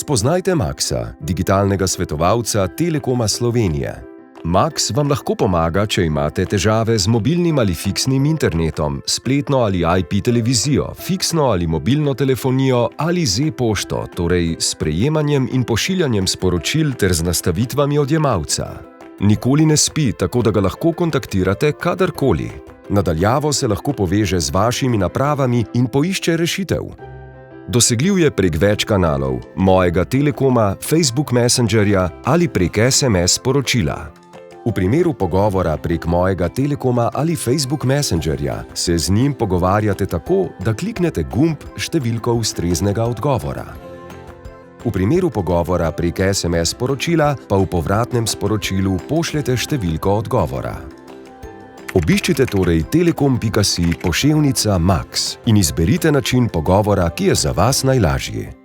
Spoznajte Maxa, digitalnega svetovalca Telekoma Slovenije. Max vam lahko pomaga, če imate težave z mobilnim ali fiksnim internetom, spletno ali IP televizijo, fiksno ali mobilno telefonijo ali z e-pošto, torej s prejemanjem in pošiljanjem sporočil ter z nastavitvami odjemalca. Nikoli ne spi, tako da ga lahko kontaktirate kadarkoli. Na daljavo se lahko poveže z vašimi napravami in poišče rešitev. Dosegljiv je prek več kanalov, mojega Telekoma, Facebook Messengerja ali prek SMS sporočila. V primeru pogovora prek mojega Telekoma ali Facebook Messengerja se z njim pogovarjate tako, da kliknete gumb številko ustreznega odgovora. V primeru pogovora prek SMS sporočila pa v povratnem sporočilu pošljete številko odgovora. Obiščite torej telekom.si /Max in izberite način pogovora, ki je za vas najlažji.